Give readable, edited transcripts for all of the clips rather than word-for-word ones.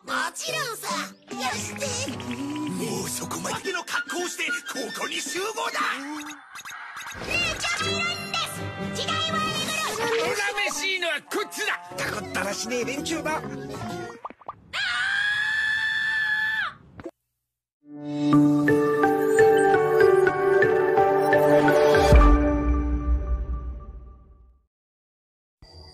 もちろんさ。よしてもうそこまでの格好をしてここに集合だ。ジャイアンです。時代は恨めしいのはこっちだ。たこったらしねえ連中だ。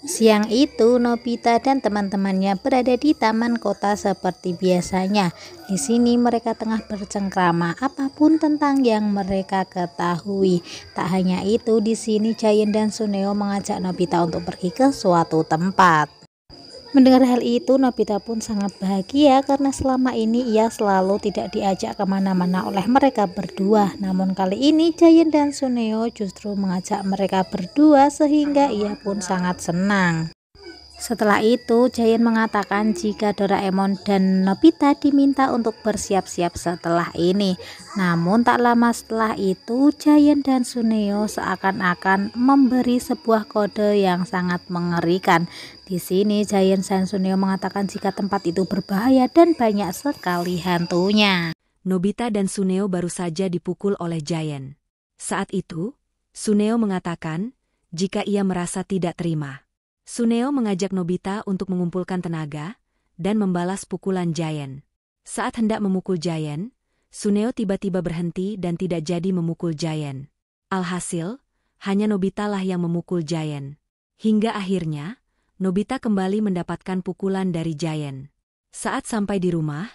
Siang itu, Nobita dan teman-temannya berada di taman kota seperti biasanya. Di sini mereka tengah bercengkrama apapun tentang yang mereka ketahui. Tak hanya itu, di sini Giant dan Suneo mengajak Nobita untuk pergi ke suatu tempat. Mendengar hal itu, Nobita pun sangat bahagia karena selama ini ia selalu tidak diajak kemana-mana oleh mereka berdua. Namun kali ini Giant dan Suneo justru mengajak mereka berdua sehingga ia pun sangat senang. Setelah itu, Giant mengatakan jika Doraemon dan Nobita diminta untuk bersiap-siap setelah ini. Namun tak lama setelah itu, Giant dan Suneo seakan-akan memberi sebuah kode yang sangat mengerikan. Di sini Giant dan Suneo mengatakan jika tempat itu berbahaya dan banyak sekali hantunya. Nobita dan Suneo baru saja dipukul oleh Giant. Saat itu, Suneo mengatakan jika ia merasa tidak terima. Suneo mengajak Nobita untuk mengumpulkan tenaga dan membalas pukulan Giant. Saat hendak memukul Giant, Suneo tiba-tiba berhenti dan tidak jadi memukul Giant. Alhasil, hanya Nobita lah yang memukul Giant. Hingga akhirnya, Nobita kembali mendapatkan pukulan dari Giant. Saat sampai di rumah,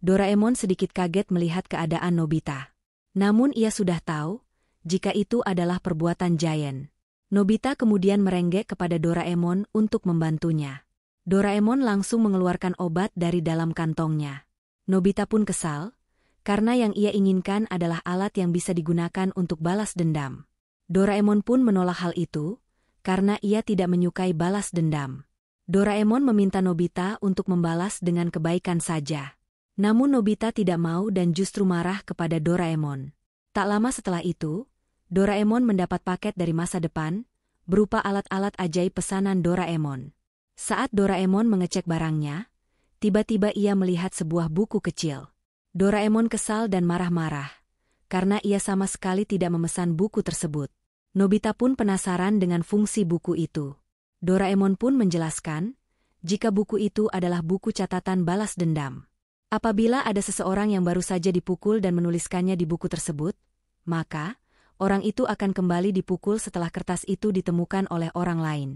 Doraemon sedikit kaget melihat keadaan Nobita. Namun ia sudah tahu jika itu adalah perbuatan Giant. Nobita kemudian merenggek kepada Doraemon untuk membantunya. Doraemon langsung mengeluarkan obat dari dalam kantongnya. Nobita pun kesal, karena yang ia inginkan adalah alat yang bisa digunakan untuk balas dendam. Doraemon pun menolak hal itu, karena ia tidak menyukai balas dendam. Doraemon meminta Nobita untuk membalas dengan kebaikan saja. Namun Nobita tidak mau dan justru marah kepada Doraemon. Tak lama setelah itu, Doraemon mendapat paket dari masa depan, berupa alat-alat ajaib pesanan Doraemon. Saat Doraemon mengecek barangnya, tiba-tiba ia melihat sebuah buku kecil. Doraemon kesal dan marah-marah, karena ia sama sekali tidak memesan buku tersebut. Nobita pun penasaran dengan fungsi buku itu. Doraemon pun menjelaskan, jika buku itu adalah buku catatan balas dendam. Apabila ada seseorang yang baru saja dipukul dan menuliskannya di buku tersebut, maka orang itu akan kembali dipukul setelah kertas itu ditemukan oleh orang lain.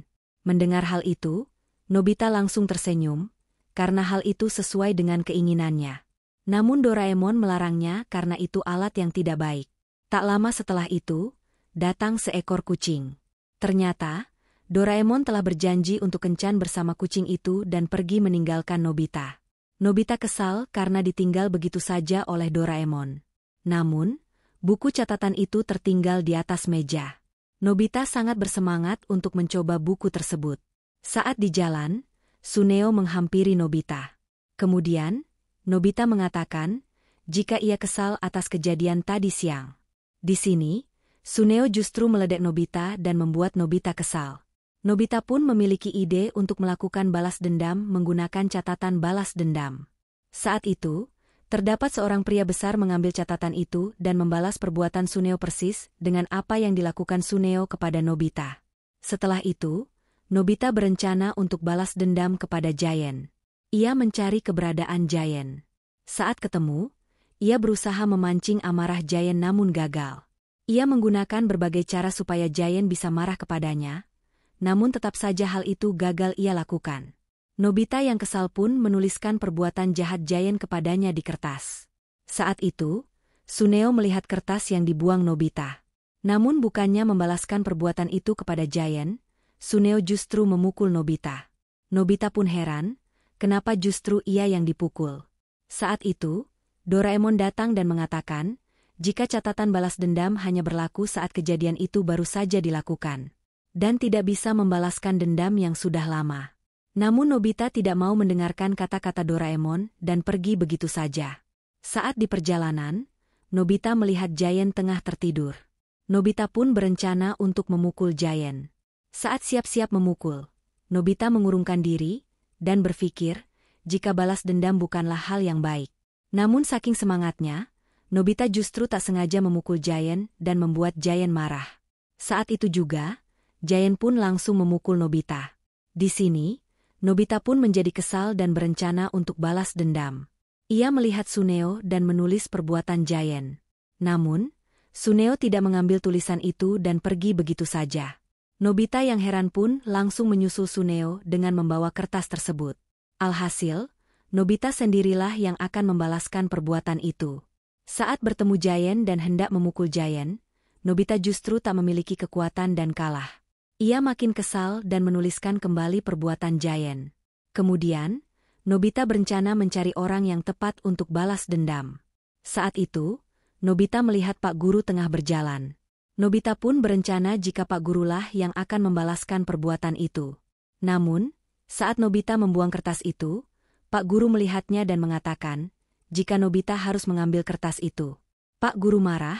Mendengar hal itu, Nobita langsung tersenyum, karena hal itu sesuai dengan keinginannya. Namun Doraemon melarangnya karena itu alat yang tidak baik. Tak lama setelah itu, datang seekor kucing. Ternyata, Doraemon telah berjanji untuk kencan bersama kucing itu dan pergi meninggalkan Nobita. Nobita kesal karena ditinggal begitu saja oleh Doraemon. Namun, buku catatan itu tertinggal di atas meja. Nobita sangat bersemangat untuk mencoba buku tersebut. Saat di jalan, Suneo menghampiri Nobita. Kemudian, Nobita mengatakan jika ia kesal atas kejadian tadi siang. Di sini, Suneo justru meledek Nobita dan membuat Nobita kesal. Nobita pun memiliki ide untuk melakukan balas dendam menggunakan catatan balas dendam. Saat itu, terdapat seorang pria besar mengambil catatan itu dan membalas perbuatan Suneo persis dengan apa yang dilakukan Suneo kepada Nobita. Setelah itu, Nobita berencana untuk balas dendam kepada Giant. Ia mencari keberadaan Giant. Saat ketemu, ia berusaha memancing amarah Giant namun gagal. Ia menggunakan berbagai cara supaya Giant bisa marah kepadanya, namun tetap saja hal itu gagal ia lakukan. Nobita yang kesal pun menuliskan perbuatan jahat Giant kepadanya di kertas. Saat itu, Suneo melihat kertas yang dibuang Nobita. Namun bukannya membalaskan perbuatan itu kepada Giant, Suneo justru memukul Nobita. Nobita pun heran, kenapa justru ia yang dipukul. Saat itu, Doraemon datang dan mengatakan, jika catatan balas dendam hanya berlaku saat kejadian itu baru saja dilakukan, dan tidak bisa membalaskan dendam yang sudah lama. Namun Nobita tidak mau mendengarkan kata-kata Doraemon dan pergi begitu saja. Saat di perjalanan, Nobita melihat Giant tengah tertidur. Nobita pun berencana untuk memukul Giant. Saat siap-siap memukul, Nobita mengurungkan diri dan berpikir, jika balas dendam bukanlah hal yang baik. Namun saking semangatnya, Nobita justru tak sengaja memukul Giant dan membuat Giant marah. Saat itu juga, Giant pun langsung memukul Nobita. Di sini, Nobita pun menjadi kesal dan berencana untuk balas dendam. Ia melihat Tsuneo dan menulis perbuatan Giant. Namun, Tsuneo tidak mengambil tulisan itu dan pergi begitu saja. Nobita yang heran pun langsung menyusul Tsuneo dengan membawa kertas tersebut. Alhasil, Nobita sendirilah yang akan membalaskan perbuatan itu. Saat bertemu Giant dan hendak memukul Giant, Nobita justru tak memiliki kekuatan dan kalah. Ia makin kesal dan menuliskan kembali perbuatan Giant. Kemudian, Nobita berencana mencari orang yang tepat untuk balas dendam. Saat itu, Nobita melihat Pak Guru tengah berjalan. Nobita pun berencana jika Pak Gurulah yang akan membalaskan perbuatan itu. Namun, saat Nobita membuang kertas itu, Pak Guru melihatnya dan mengatakan, jika Nobita harus mengambil kertas itu. Pak Guru marah,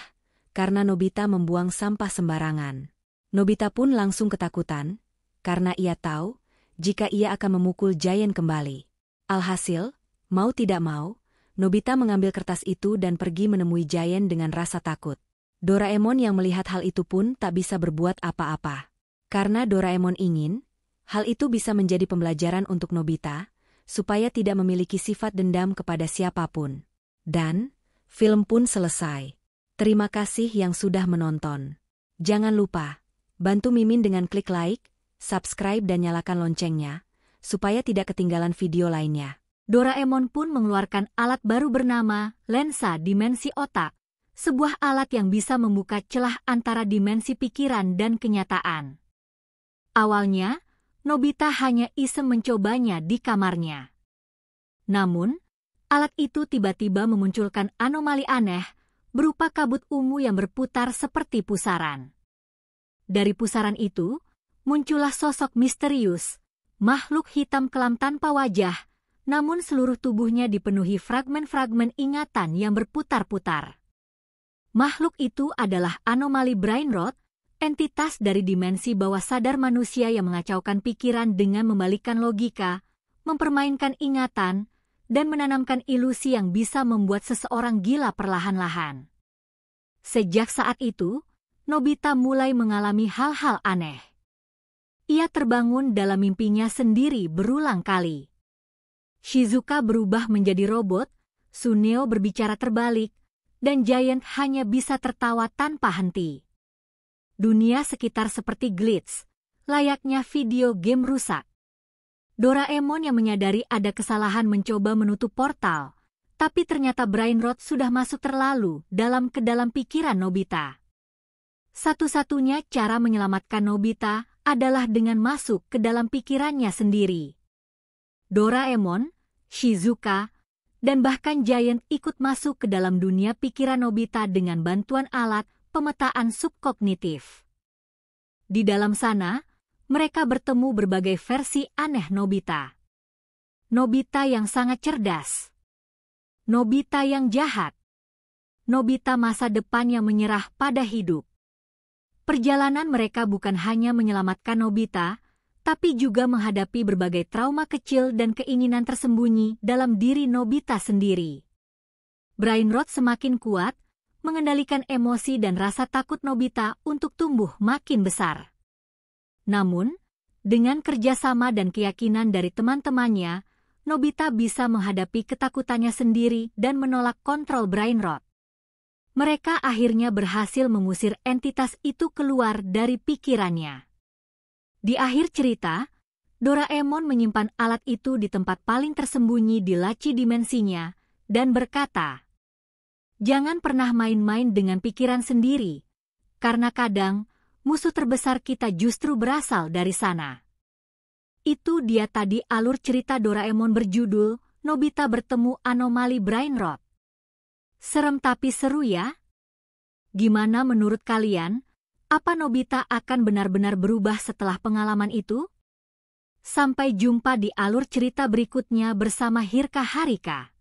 karena Nobita membuang sampah sembarangan. Nobita pun langsung ketakutan, karena ia tahu, jika ia akan memukul Giant kembali. Alhasil, mau tidak mau, Nobita mengambil kertas itu dan pergi menemui Giant dengan rasa takut. Doraemon yang melihat hal itu pun tak bisa berbuat apa-apa. Karena Doraemon ingin, hal itu bisa menjadi pembelajaran untuk Nobita, supaya tidak memiliki sifat dendam kepada siapapun. Dan, film pun selesai. Terima kasih yang sudah menonton. Jangan lupa, bantu Mimin dengan klik like, subscribe dan nyalakan loncengnya, supaya tidak ketinggalan video lainnya. Doraemon pun mengeluarkan alat baru bernama lensa dimensi otak. Sebuah alat yang bisa membuka celah antara dimensi pikiran dan kenyataan. Awalnya, Nobita hanya iseng mencobanya di kamarnya. Namun, alat itu tiba-tiba memunculkan anomali aneh, berupa kabut ungu yang berputar seperti pusaran. Dari pusaran itu, muncullah sosok misterius, makhluk hitam kelam tanpa wajah, namun seluruh tubuhnya dipenuhi fragmen-fragmen ingatan yang berputar-putar. Makhluk itu adalah anomali brain rot, entitas dari dimensi bawah sadar manusia yang mengacaukan pikiran dengan membalikkan logika, mempermainkan ingatan, dan menanamkan ilusi yang bisa membuat seseorang gila perlahan-lahan. Sejak saat itu, Nobita mulai mengalami hal-hal aneh. Ia terbangun dalam mimpinya sendiri berulang kali. Shizuka berubah menjadi robot, Tsuneo berbicara terbalik, dan Giant hanya bisa tertawa tanpa henti. Dunia sekitar seperti glitch, layaknya video game rusak. Doraemon yang menyadari ada kesalahan mencoba menutup portal, tapi ternyata brain rot sudah masuk terlalu dalam ke dalam pikiran Nobita. Satu-satunya cara menyelamatkan Nobita adalah dengan masuk ke dalam pikirannya sendiri. Doraemon, Shizuka, dan bahkan Giant ikut masuk ke dalam dunia pikiran Nobita dengan bantuan alat pemetaan subkognitif. Di dalam sana, mereka bertemu berbagai versi aneh Nobita. Nobita yang sangat cerdas. Nobita yang jahat. Nobita masa depan yang menyerah pada hidup. Perjalanan mereka bukan hanya menyelamatkan Nobita, tapi juga menghadapi berbagai trauma kecil dan keinginan tersembunyi dalam diri Nobita sendiri. Brain rot semakin kuat, mengendalikan emosi dan rasa takut Nobita untuk tumbuh makin besar. Namun, dengan kerjasama dan keyakinan dari teman-temannya, Nobita bisa menghadapi ketakutannya sendiri dan menolak kontrol brain rot. Mereka akhirnya berhasil mengusir entitas itu keluar dari pikirannya. Di akhir cerita, Doraemon menyimpan alat itu di tempat paling tersembunyi di laci dimensinya dan berkata, "Jangan pernah main-main dengan pikiran sendiri, karena kadang musuh terbesar kita justru berasal dari sana." Itu dia tadi alur cerita Doraemon berjudul Nobita Bertemu Anomali Brain Rot. Serem tapi seru ya? Gimana menurut kalian? Apa Nobita akan benar-benar berubah setelah pengalaman itu? Sampai jumpa di alur cerita berikutnya bersama Hirka Harika.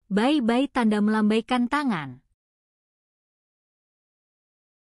Bye-bye tanda melambaikan tangan.